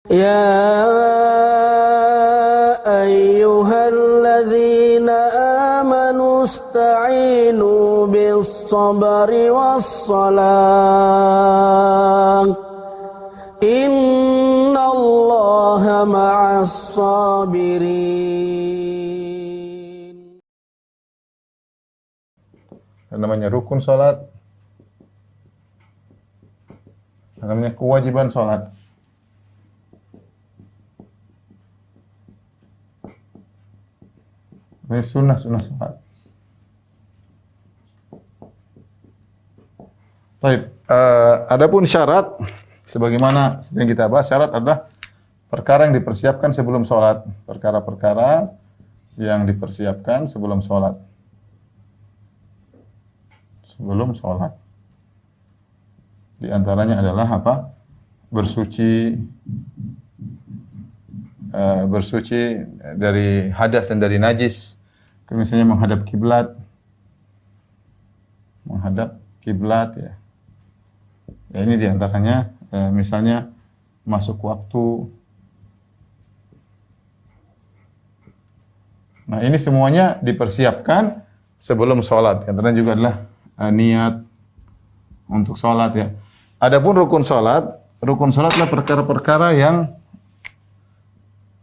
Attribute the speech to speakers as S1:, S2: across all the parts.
S1: يا أيها الذين آمنوا استعينوا بالصبر والصلاة إن الله مع الصابرين.
S2: Namanya rukun salat, namanya kewajiban salat. Ini sunnah salat. Baik, adapun syarat, sebagaimana yang kita bahas, syarat adalah perkara yang dipersiapkan sebelum salat, perkara-perkara yang dipersiapkan sebelum salat. Sebelum sholat. Di antaranya adalah apa? Bersuci dari hadas dan dari najis. Misalnya menghadap kiblat. Menghadap kiblat ya. Ya ini di antaranya misalnya masuk waktu. Nah, ini semuanya dipersiapkan sebelum sholat. Antaranya juga adalah niat untuk sholat ya. Adapun rukun sholatlah perkara-perkara yang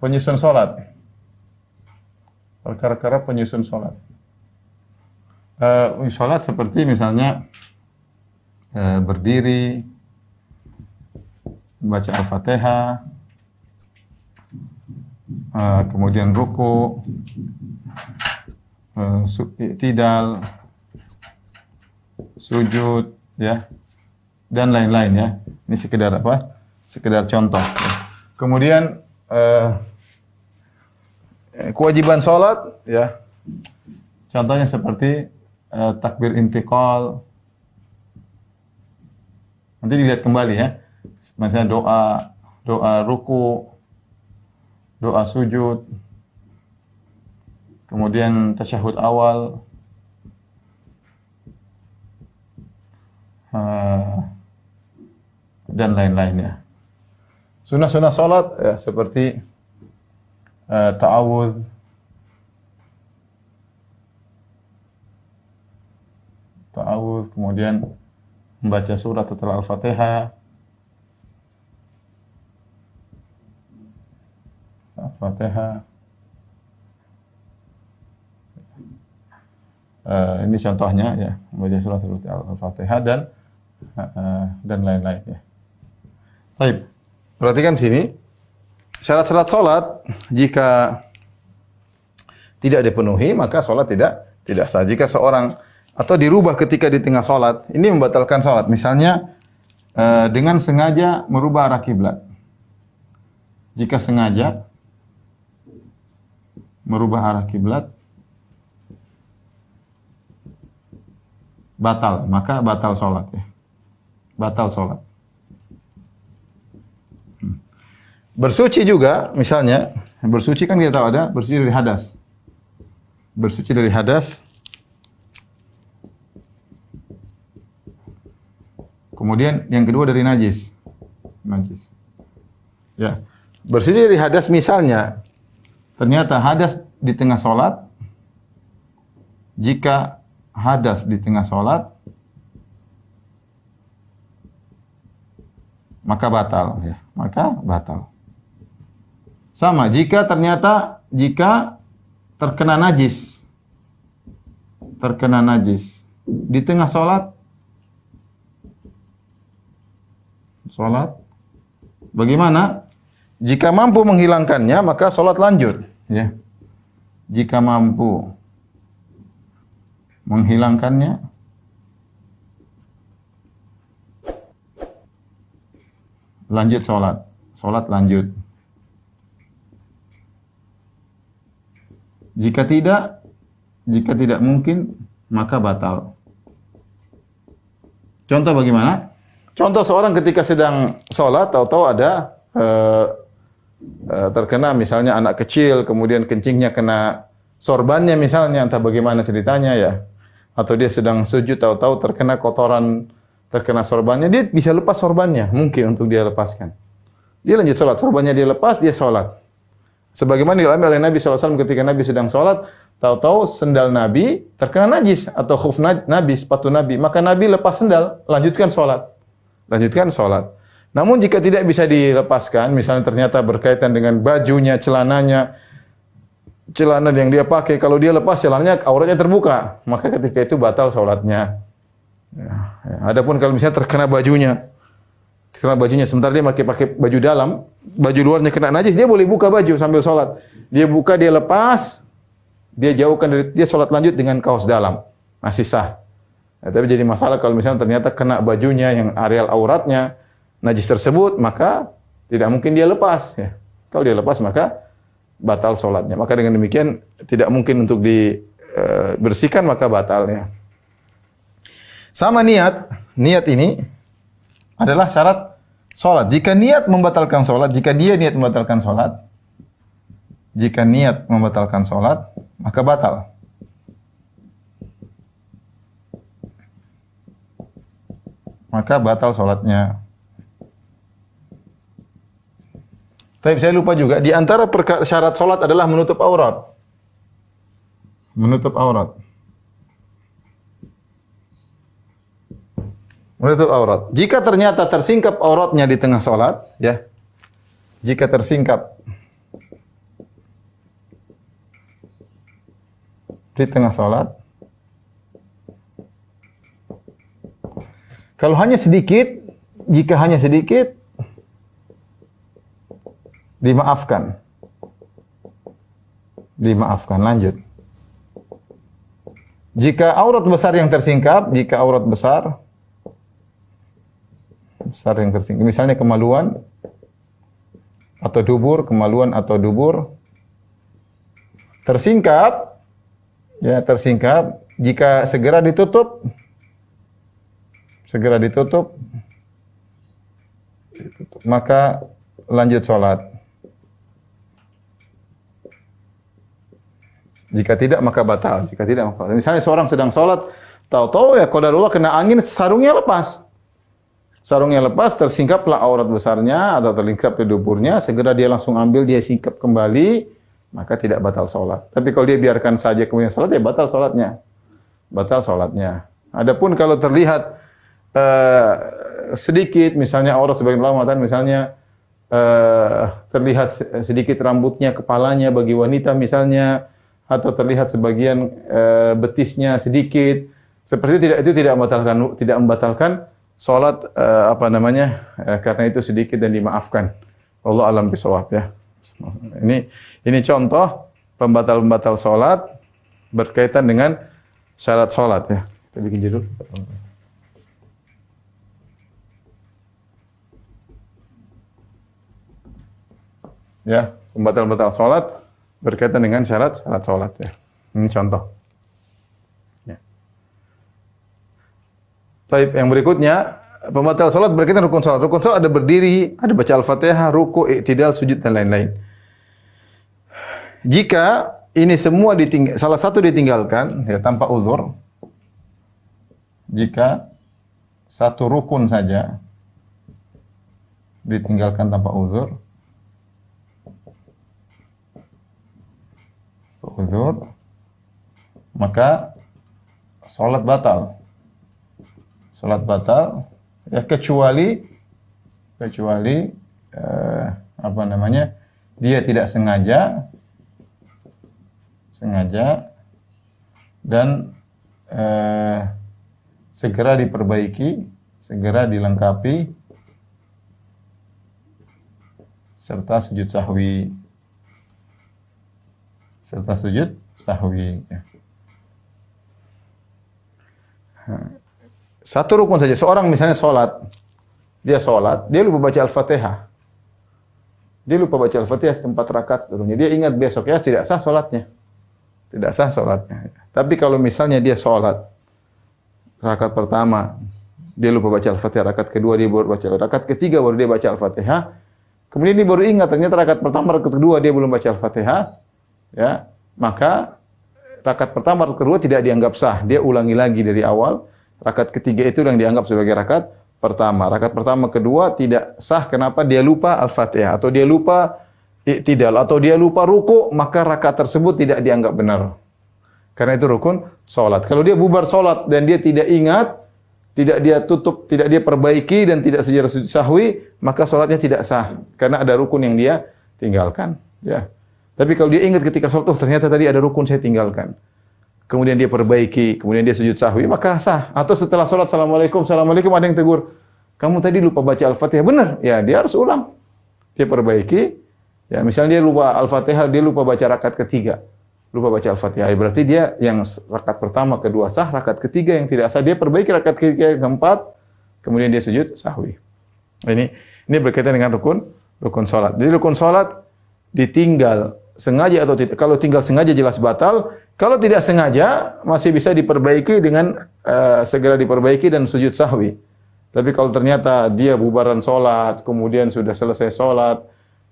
S2: penyusun sholat. Perkara-perkara penyusun sholat. Sholat seperti misalnya berdiri, membaca Al-Fatihah, kemudian ruku, i'tidal, sujud ya dan lain-lain ya. Ini sekedar apa? Sekedar contoh. Kemudian kewajiban salat ya. Contohnya seperti takbir intiqal. Nanti dilihat kembali ya. Misalnya doa ruku, doa sujud. Kemudian tasyahud awal. Dan lain-lainnya. Sunnah-sunnah salat ya, seperti ta'awudz, kemudian membaca surat setelah Al-Fatihah, ini contohnya ya, membaca surat seperti Al-Fatihah dan lain-lain ya. Baik, perhatikan sini syarat-syarat salat jika tidak dipenuhi maka salat tidak sah. Jika seorang atau dirubah ketika di tengah salat, ini membatalkan salat. Misalnya dengan sengaja merubah arah kiblat. Jika sengaja merubah arah kiblat batal, maka batal salat ya. Batal salat. Bersuci juga, misalnya, bersuci kan kita tahu ada bersuci dari hadas. Bersuci dari hadas. Kemudian yang kedua dari najis. Najis. Ya. Bersuci dari hadas misalnya, ternyata hadas di tengah salat, jika hadas di tengah salat maka batal ya, maka batal. Sama jika terkena najis di tengah salat bagaimana? Jika mampu menghilangkannya maka salat lanjut ya. Jika mampu menghilangkannya lanjut salat lanjut. Jika tidak mungkin maka batal. Contoh bagaimana? Contoh seorang ketika sedang salat tahu-tahu ada terkena misalnya anak kecil, kemudian kencingnya kena sorbannya misalnya, entah bagaimana ceritanya ya. Atau dia sedang sujud tahu-tahu terkena kotoran, terkena sorbannya, dia bisa lepas sorbannya, mungkin untuk dia lepaskan. Dia lanjut sholat. Sorbannya dia lepas, dia sholat. Sebagaimana dialami oleh Nabi SAW ketika Nabi sedang sholat, tahu-tahu sendal Nabi terkena najis atau khuf Nabi, sepatu Nabi. Maka Nabi lepas sendal, lanjutkan sholat. Lanjutkan sholat. Namun jika tidak bisa dilepaskan, misalnya ternyata berkaitan dengan bajunya, celananya, celana yang dia pakai, kalau dia lepas celananya, auratnya terbuka. Maka ketika itu batal sholatnya. Adapun kalau misalnya terkena bajunya, sementara dia pakai baju dalam, baju luarnya kena najis, dia boleh buka baju sambil sholat. Dia buka, dia lepas, dia jauhkan dari, dia sholat lanjut dengan kaos dalam, masih sah. Tapi jadi masalah kalau misalnya ternyata kena bajunya yang areal auratnya najis tersebut, maka tidak mungkin dia lepas. Ya. Kalau dia lepas maka batal sholatnya. Maka dengan demikian tidak mungkin untuk dibersihkan, maka batalnya. Sama niat ini adalah syarat sholat. Jika niat membatalkan sholat, jika niat membatalkan sholat, maka batal. Maka batal sholatnya. Tapi saya lupa juga, di antara syarat sholat adalah menutup aurat. Menutup aurat. Menutup aurat. Jika ternyata tersingkap auratnya di tengah sholat, ya. Jika tersingkap di tengah sholat, kalau hanya sedikit, jika hanya sedikit, dimaafkan. Dimaafkan, lanjut. Jika aurat besar yang tersingkap, yang tersingkap, misalnya kemaluan atau dubur, tersingkap, jika segera ditutup, maka lanjut sholat. Jika tidak maka batal. Misalnya seorang sedang sholat, tahu-tahu ya qadarullah kena angin, sarungnya lepas. Tersingkaplah aurat besarnya atau terlingkap di duburnya, segera dia langsung ambil, dia singkap kembali, maka tidak batal sholat. Tapi kalau dia biarkan saja kemudian sholat, ya batal sholatnya. Adapun kalau terlihat sedikit, misalnya aurat sebagian ulama mengatakan misalnya terlihat sedikit rambutnya, kepalanya bagi wanita misalnya, atau terlihat sebagian betisnya sedikit, seperti itu tidak membatalkan salat karena itu sedikit dan dimaafkan. Allah alam bisawab ya. Ini contoh pembatal salat berkaitan dengan syarat salat ya. Kita bikin judul. Ya, pembatal salat berkaitan dengan syarat salat ya. Ini contoh. Ya. Baik, yang berikutnya pembatal salat berkaitan rukun salat. Rukun salat ada berdiri, ada baca Al-Fatihah, ruku', i'tidal, sujud dan lain-lain. Jika ini semua salah satu ditinggalkan ya tanpa uzur, jika satu rukun saja ditinggalkan tanpa uzur, maka salat batal. Salat batal ya kecuali dia tidak sengaja dan segera diperbaiki, segera dilengkapi serta sujud sahwi. Ya. Satu rukun saja. Seorang misalnya dia lupa baca Al-Fatihah. Setempat rakaat seterusnya. Dia ingat besok ya tidak sah salatnya. Tapi kalau misalnya dia salat rakaat pertama dia lupa baca Al-Fatihah, rakaat kedua dia baru baca, rakaat ketiga baru dia baca Al-Fatihah. Kemudian dia baru ingat ternyata rakaat pertama, rakaat kedua dia belum baca Al-Fatihah. Ya, maka rakaat pertama, rakaat kedua tidak dianggap sah. Dia ulangi lagi dari awal. Rakaat ketiga itu yang dianggap sebagai rakaat pertama. Rakaat pertama, kedua tidak sah. Kenapa? Dia lupa Al-Fatihah atau dia lupa i'tidal atau dia lupa ruku, maka rakaat tersebut tidak dianggap benar. Karena itu rukun salat. Kalau dia bubar salat dan dia tidak ingat, tidak dia tutup, tidak dia perbaiki dan tidak secara sujud sahwi, maka salatnya tidak sah karena ada rukun yang dia tinggalkan, ya. Tapi kalau dia ingat ketika salat, oh ternyata tadi ada rukun saya tinggalkan. Kemudian dia perbaiki, kemudian dia sujud sahwi, maka sah. Atau setelah salat, assalamualaikum ada yang tegur, kamu tadi lupa baca Al-Fatihah, benar? Ya, dia harus ulang. Dia perbaiki. Ya, misalnya dia lupa Al-Fatihah, dia lupa baca rakaat ketiga. Lupa baca Al-Fatihah. Berarti dia yang rakaat pertama, kedua sah, rakaat ketiga yang tidak sah, dia perbaiki rakaat ketiga, keempat, kemudian dia sujud sahwi. Ini berkaitan dengan rukun salat. Jadi rukun salat ditinggal sengaja atau tidak. Kalau tinggal sengaja jelas batal. Kalau tidak sengaja masih bisa diperbaiki dengan segera diperbaiki dan sujud sahwi. Tapi kalau ternyata dia bubaran salat, kemudian sudah selesai salat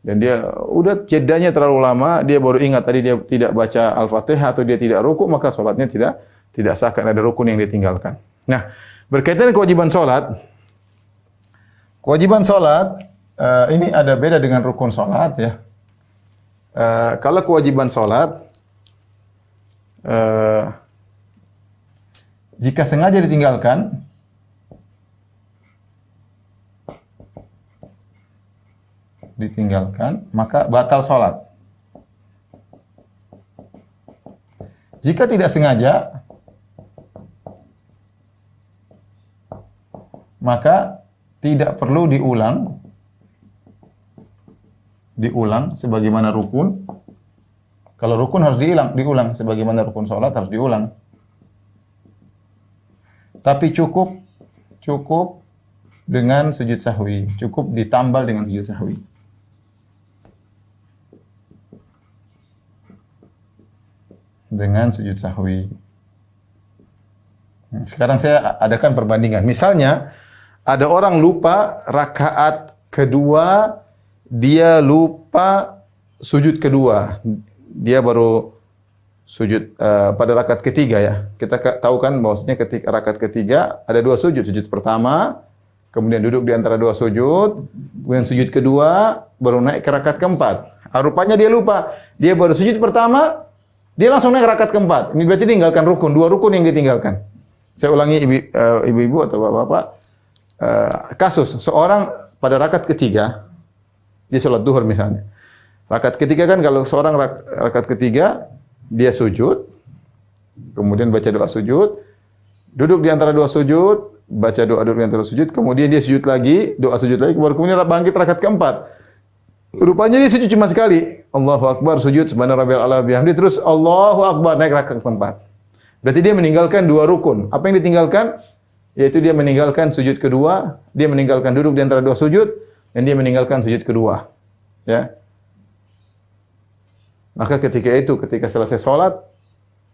S2: dan dia udah jedanya terlalu lama, dia baru ingat tadi dia tidak baca Al-Fatihah atau dia tidak ruku, maka salatnya tidak sah karena ada rukun yang ditinggalkan. Nah, berkaitan dengan kewajiban salat. Kewajiban salat ini ada beda dengan rukun salat, ya. Kalau kewajiban salat jika sengaja ditinggalkan, maka batal salat. Jika tidak sengaja, maka tidak perlu diulang sebagaimana rukun. Kalau rukun harus diulang sebagaimana rukun salat harus diulang. Tapi cukup dengan sujud sahwi, cukup ditambal dengan sujud sahwi. Dengan sujud sahwi. Sekarang saya adakan perbandingan. Misalnya ada orang lupa rakaat kedua, dia lupa sujud kedua. Dia baru sujud pada rakaat ketiga, ya. Kita tahu kan bahwasanya ketika rakaat ketiga ada dua sujud. Sujud pertama, kemudian duduk di antara dua sujud, kemudian sujud kedua, baru naik ke rakaat keempat. Rupanya dia lupa. Dia baru sujud pertama, dia langsung naik rakaat keempat. Ini berarti tinggalkan rukun, dua rukun yang ditinggalkan. Saya ulangi ibu-ibu atau bapak-bapak. Kasus seorang pada rakaat ketiga, dia sholat duhur misalnya. Rakaat ketiga kan kalau seorang rakaat ketiga, dia sujud, kemudian baca doa sujud, duduk di antara dua sujud, baca doa duduk di antara sujud, kemudian dia sujud lagi, doa sujud lagi, baru kemudian bangkit rakaat keempat. Rupanya dia sujud cuma sekali. Allahu Akbar, sujud subhana rabbiyal a'la bihamdi, terus Allahu Akbar naik rakaat keempat. Berarti dia meninggalkan dua rukun. Apa yang ditinggalkan? Yaitu dia meninggalkan sujud kedua, dia meninggalkan duduk di antara dua sujud, dan dia meninggalkan sujud kedua. Ya. Maka ketika selesai salat,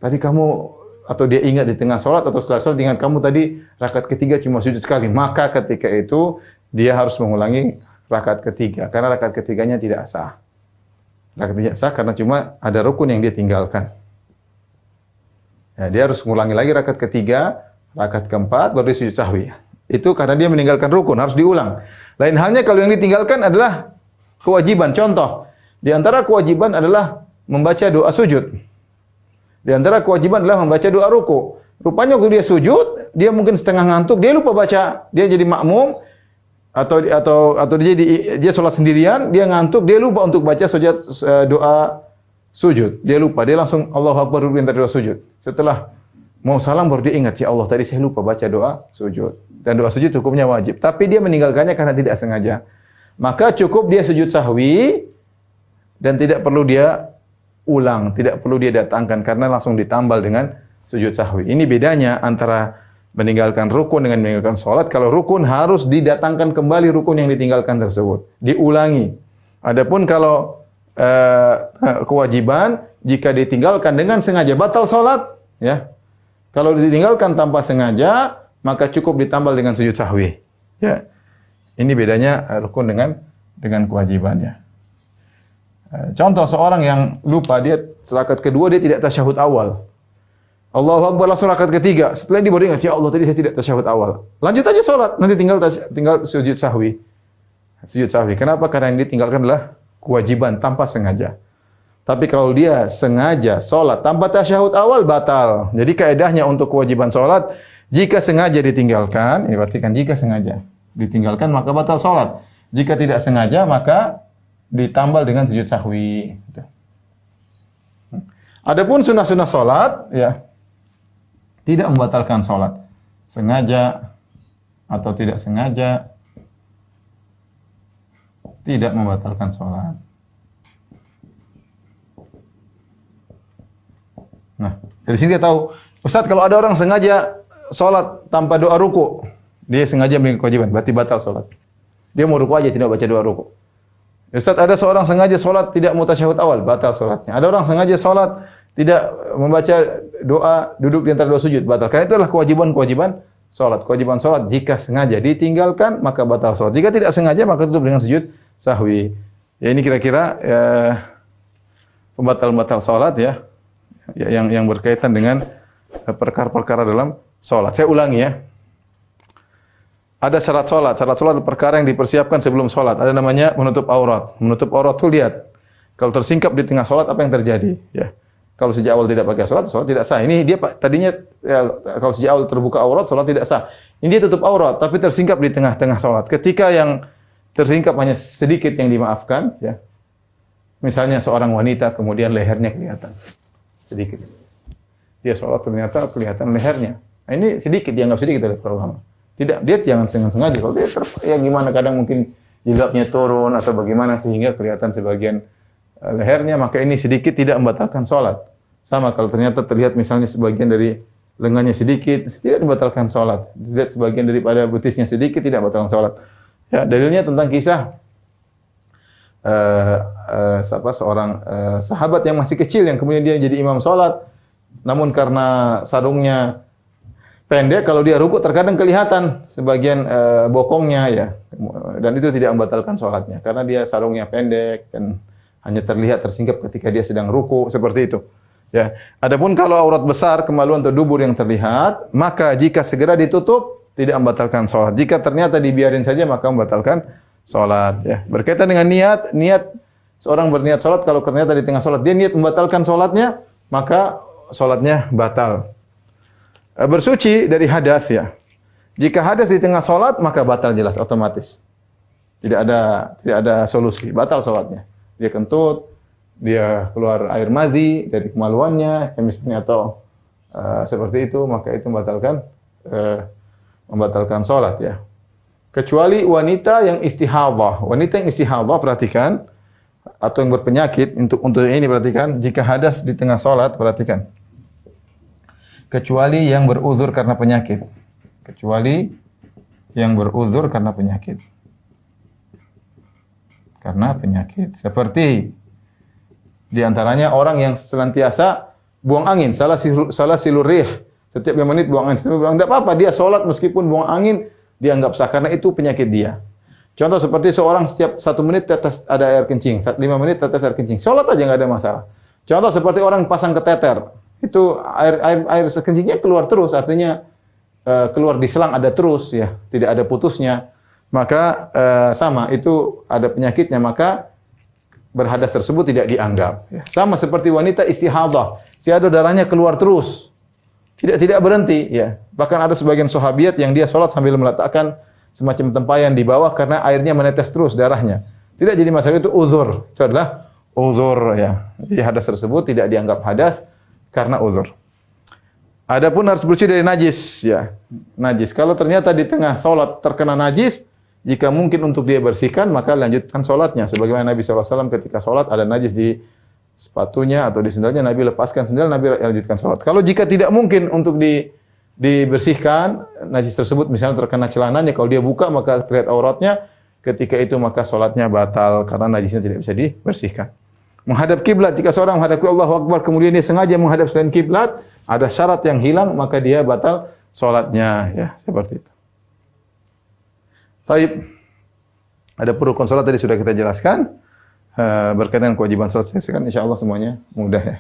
S2: tadi kamu atau dia ingat di tengah salat atau setelah salat ingat kamu tadi rakaat ketiga cuma sujud sekali, maka ketika itu dia harus mengulangi rakaat ketiga karena rakaat ketiganya tidak sah. Rakaat tidak sah karena cuma ada rukun yang dia tinggalkan. Ya, dia harus mengulangi lagi rakaat ketiga, rakaat keempat baru dia sujud sahwi. Itu karena dia meninggalkan rukun, harus diulang. Lain halnya kalau yang ditinggalkan adalah kewajiban. Contoh, di antara kewajiban adalah membaca doa sujud. Di antara kewajiban adalah membaca doa ruku. Rupanya waktu dia sujud, dia mungkin setengah ngantuk, dia lupa baca. Dia jadi makmum atau dia sholat sendirian, dia ngantuk, dia lupa untuk baca doa sujud. Dia lupa, dia langsung Allahu Akbar dulu antara doa sujud. Setelah mau salam baru dia ingat, ya Allah tadi saya lupa baca doa sujud. Dan doa sujud hukumnya wajib, tapi dia meninggalkannya karena tidak sengaja. Maka cukup dia sujud sahwi dan tidak perlu dia ulang, tidak perlu dia datangkan karena langsung ditambal dengan sujud sahwi. Ini bedanya antara meninggalkan rukun dengan meninggalkan salat. Kalau rukun harus didatangkan kembali rukun yang ditinggalkan tersebut, diulangi. Adapun kalau kewajiban jika ditinggalkan dengan sengaja batal salat, ya. Kalau ditinggalkan tanpa sengaja, maka cukup ditambal dengan sujud sahwi. Ya. Ini bedanya rukun dengan kewajibannya. Contoh seorang yang lupa, dia rakaat kedua dia tidak tasyahud awal. Allahu Akbar langsung rakaat ketiga. Setelah ini baru ingat, ya Allah tadi saya tidak tasyahud awal. Lanjut aja sholat, nanti tinggal sujud sahwi. Sujud sahwi. Kenapa? Karena yang ditinggalkan adalah kewajiban tanpa sengaja. Tapi kalau dia sengaja sholat tanpa tasyahud awal, batal. Jadi kaedahnya untuk kewajiban sholat, jika sengaja ditinggalkan, ini berarti kan jika sengaja ditinggalkan maka batal sholat. Jika tidak sengaja maka ditambal dengan sujud sahwi. Adapun sunnah-sunnah sholat, ya tidak membatalkan sholat. Sengaja atau tidak sengaja tidak membatalkan sholat. Nah, dari sini kita tahu, Ustaz kalau ada orang sengaja sholat tanpa doa ruku, dia sengaja melakukan kewajiban, berarti batal sholat. Dia mau ruku aja, tidak baca doa ruku. Ustaz ada seorang sengaja sholat tidak mau tasyahud awal, batal sholatnya. Ada orang sengaja sholat tidak membaca doa duduk di antara dua sujud, batal. Karena itu adalah kewajiban sholat. Kewajiban sholat jika sengaja ditinggalkan maka batal sholat. Jika tidak sengaja maka tutup dengan sujud sahwi. Ya ini kira-kira ya, pembatal-pembatal sholat ya, yang berkaitan dengan perkara-perkara dalam sholat. Saya ulangi ya. Ada syarat sholat. Syarat sholat perkara yang dipersiapkan sebelum sholat. Ada namanya menutup aurat. Menutup aurat itu lihat. Kalau tersingkap di tengah sholat apa yang terjadi? Ya. Kalau sejak awal tidak pakai sholat tidak sah. Ini dia tadinya ya, kalau sejak awal terbuka aurat, sholat tidak sah. Ini dia tutup aurat, tapi tersingkap di tengah-tengah sholat. Ketika yang tersingkap hanya sedikit yang dimaafkan, ya. Misalnya seorang wanita kemudian lehernya kelihatan sedikit. Dia sholat ternyata kelihatan lehernya. Nah, ini sedikit dianggap sedikit oleh para ulama. Tidak, dia jangan sengaja. Kalau dia ya gimana kadang mungkin jilbabnya turun atau bagaimana sehingga kelihatan sebagian lehernya, maka ini sedikit tidak membatalkan sholat. Sama kalau ternyata terlihat misalnya sebagian dari lengannya sedikit, tidak membatalkan sholat. Dilihat sebagian daripada betisnya sedikit, tidak membatalkan sholat. Ya, dalilnya tentang kisah seorang sahabat yang masih kecil yang kemudian dia jadi imam sholat, namun karena sarungnya pendek, kalau dia rukuk terkadang kelihatan sebagian bokongnya ya, dan itu tidak membatalkan sholatnya karena dia sarungnya pendek dan hanya terlihat tersingkap ketika dia sedang ruku seperti itu. Ya. Adapun kalau aurat besar, kemaluan atau dubur yang terlihat, maka jika segera ditutup tidak membatalkan sholat. Jika ternyata dibiarin saja maka membatalkan sholat. Ya. Berkaitan dengan niat seorang berniat sholat, kalau ternyata di tengah sholat dia niat membatalkan sholatnya, maka sholatnya batal. Bersuci dari hadas ya. Jika hadas di tengah sholat maka batal jelas otomatis. Tidak ada solusi, batal sholatnya. Dia kentut, dia keluar air mazi dari kemaluannya, misalnya atau seperti itu, maka itu membatalkan sholat ya. Kecuali wanita yang istihadhah. Wanita yang istihadhah perhatikan, atau yang berpenyakit untuk ini perhatikan, jika hadas di tengah sholat perhatikan. Kecuali yang beruzur karena penyakit. Kecuali yang beruzur karena penyakit. Karena penyakit. Seperti di antaranya orang yang senantiasa buang angin, salah silurih. Setiap 5 menit buang angin. Tidak apa-apa, dia sholat meskipun buang angin, dianggap sah. Karena itu penyakit dia. Contoh seperti seorang setiap 1 menit tetes ada air kencing, 5 menit tetes air kencing. Sholat aja nggak ada masalah. Contoh seperti orang pasang kateter. Itu air kencingnya keluar terus, artinya keluar di selang ada terus ya, tidak ada putusnya. Maka sama itu ada penyakitnya, maka berhadas tersebut tidak dianggap. Ya. Sama seperti wanita istihadhah, siada darahnya keluar terus, tidak berhenti. Ya. Bahkan ada sebagian sahabiat yang dia sholat sambil meletakkan semacam tempayan di bawah karena airnya menetes terus darahnya. Tidak jadi masalah, itu uzur. Itu adalah uzur ya. Jadi hadas tersebut tidak dianggap hadas karena uzur. Adapun harus bersih dari najis ya. Najis. Kalau ternyata di tengah sholat terkena najis, jika mungkin untuk dia bersihkan, maka lanjutkan sholatnya. Sebagaimana Nabi SAW ketika sholat ada najis di sepatunya atau di sendalnya, Nabi lepaskan sendal, Nabi lanjutkan sholat. Kalau jika tidak mungkin untuk dibersihkan, najis tersebut misalnya terkena celananya, kalau dia buka maka terlihat auratnya, ketika itu maka sholatnya batal karena najisnya tidak bisa dibersihkan. Menghadap kiblat, jika seorang menghadapi Allahu Akbar kemudian dia sengaja menghadap selain kiblat, ada syarat yang hilang maka dia batal sholatnya ya, seperti itu. Baik. Ada rukun salat tadi sudah kita jelaskan. Berkaitan dengan kewajiban salat, insyaallah semuanya mudah ya.